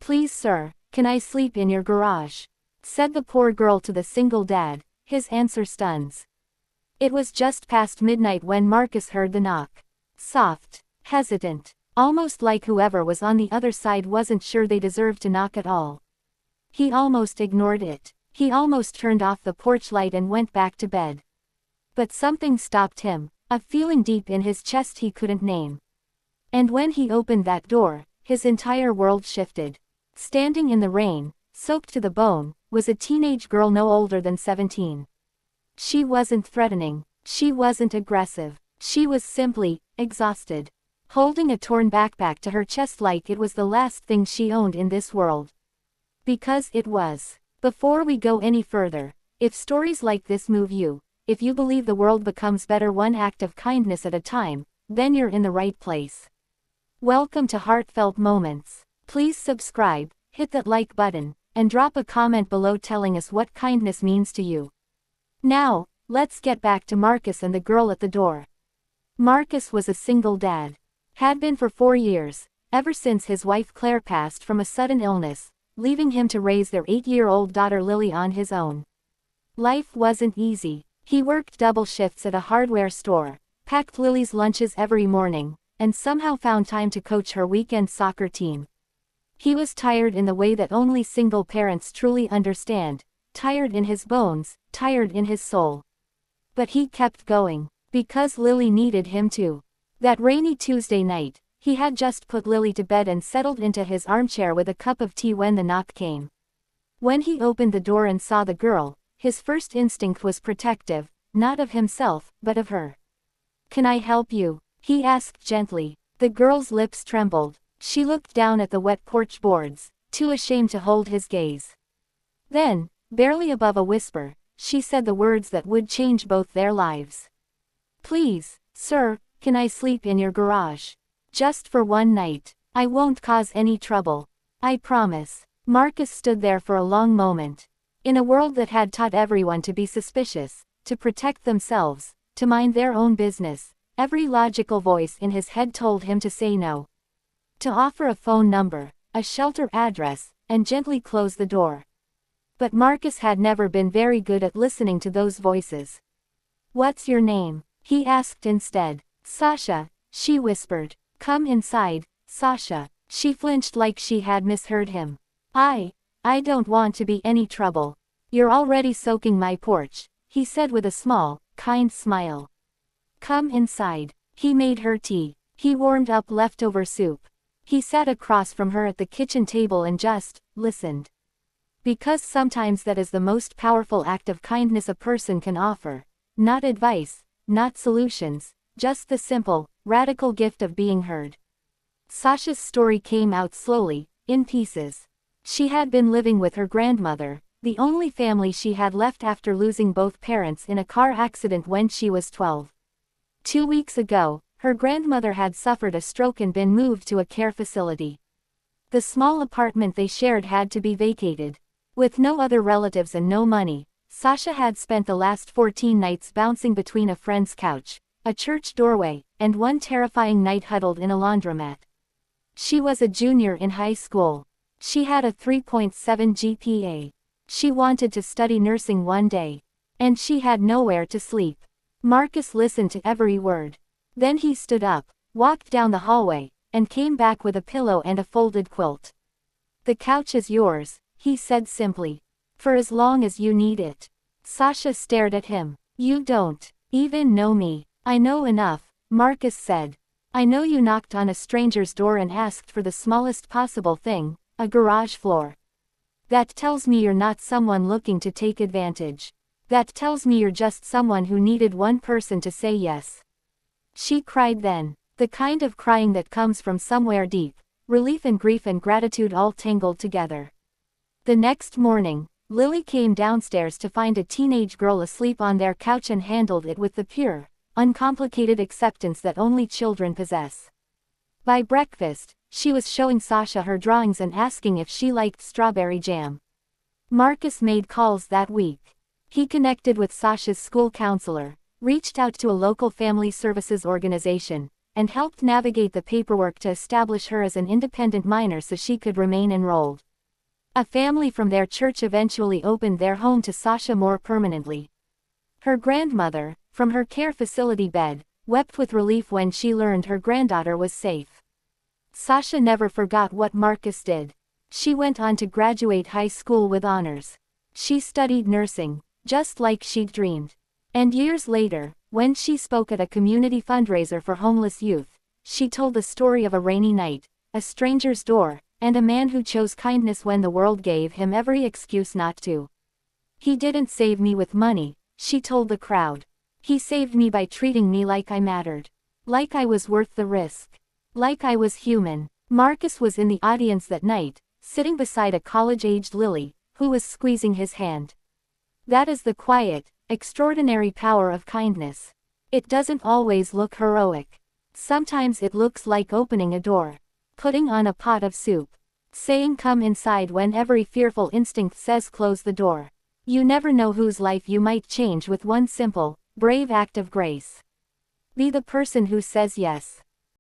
"Please sir, can I sleep in your garage?" said the poor girl to the single dad. His answer stuns. It was just past midnight when Marcus heard the knock. Soft, hesitant, almost like whoever was on the other side wasn't sure they deserved to knock at all. He almost ignored it. He almost turned off the porch light and went back to bed. But something stopped him, a feeling deep in his chest he couldn't name. And when he opened that door, his entire world shifted. Standing in the rain, soaked to the bone, was a teenage girl no older than 17. She wasn't threatening. She wasn't aggressive. She was simply exhausted. Holding a torn backpack to her chest like it was the last thing she owned in this world. Because it was. Before we go any further, if stories like this move you, if you believe the world becomes better one act of kindness at a time, then you're in the right place. Welcome to Heartfelt Moments. Please subscribe, hit that like button, and drop a comment below telling us what kindness means to you. Now, let's get back to Marcus and the girl at the door. Marcus was a single dad. Had been for 4 years, ever since his wife Claire passed from a sudden illness, leaving him to raise their 8-year-old daughter Lily on his own. Life wasn't easy. He worked double shifts at a hardware store, packed Lily's lunches every morning, and somehow found time to coach her weekend soccer team. He was tired in the way that only single parents truly understand, tired in his bones, tired in his soul. But he kept going, because Lily needed him too. That rainy Tuesday night, he had just put Lily to bed and settled into his armchair with a cup of tea when the knock came. When he opened the door and saw the girl, his first instinct was protective, not of himself, but of her. "Can I help you?" he asked gently. The girl's lips trembled. She looked down at the wet porch boards, too ashamed to hold his gaze. Then, barely above a whisper, she said the words that would change both their lives. "Please, sir, can I sleep in your garage? Just for one night. I won't cause any trouble. I promise." Marcus stood there for a long moment. In a world that had taught everyone to be suspicious, to protect themselves, to mind their own business, every logical voice in his head told him to say no. To offer a phone number, a shelter address, and gently close the door. But Marcus had never been very good at listening to those voices. "What's your name?" he asked instead. "Sasha," she whispered. "Come inside, Sasha." She flinched like she had misheard him. I don't want to be any trouble. You're already soaking my porch," he said with a small, kind smile. "Come inside." He made her tea. He warmed up leftover soup. He sat across from her at the kitchen table and just listened. Because sometimes that is the most powerful act of kindness a person can offer. Not advice, not solutions, just the simple, radical gift of being heard. Sasha's story came out slowly, in pieces. She had been living with her grandmother, the only family she had left after losing both parents in a car accident when she was 12. 2 weeks ago, her grandmother had suffered a stroke and been moved to a care facility. The small apartment they shared had to be vacated. With no other relatives and no money, Sasha had spent the last 14 nights bouncing between a friend's couch, a church doorway, and one terrifying night huddled in a laundromat. She was a junior in high school. She had a 3.7 GPA. She wanted to study nursing one day. And she had nowhere to sleep. Marcus listened to every word. Then he stood up, walked down the hallway, and came back with a pillow and a folded quilt. "The couch is yours," he said simply. "For as long as you need it." Sasha stared at him. "You don't even know me." "I know enough," Marcus said. "I know you knocked on a stranger's door and asked for the smallest possible thing, a garage floor. That tells me you're not someone looking to take advantage. That tells me you're just someone who needed one person to say yes." She cried then, the kind of crying that comes from somewhere deep, relief and grief and gratitude all tangled together. The next morning, Lily came downstairs to find a teenage girl asleep on their couch and handled it with the pure, uncomplicated acceptance that only children possess. By breakfast, she was showing Sasha her drawings and asking if she liked strawberry jam. Marcus made calls that week. He connected with Sasha's school counselor, reached out to a local family services organization, and helped navigate the paperwork to establish her as an independent minor so she could remain enrolled. A family from their church eventually opened their home to Sasha more permanently. Her grandmother, from her care facility bed, wept with relief when she learned her granddaughter was safe. Sasha never forgot what Marcus did. She went on to graduate high school with honors. She studied nursing, just like she'd dreamed. And years later, when she spoke at a community fundraiser for homeless youth, she told the story of a rainy night, a stranger's door, and a man who chose kindness when the world gave him every excuse not to. "He didn't save me with money," she told the crowd. "He saved me by treating me like I mattered. Like I was worth the risk. Like I was human." Marcus was in the audience that night, sitting beside a college-aged Lily, who was squeezing his hand. That is the quiet, extraordinary power of kindness. It doesn't always look heroic. Sometimes it looks like opening a door, putting on a pot of soup, saying come inside when every fearful instinct says close the door. You never know whose life you might change with one simple, brave act of grace. Be the person who says yes.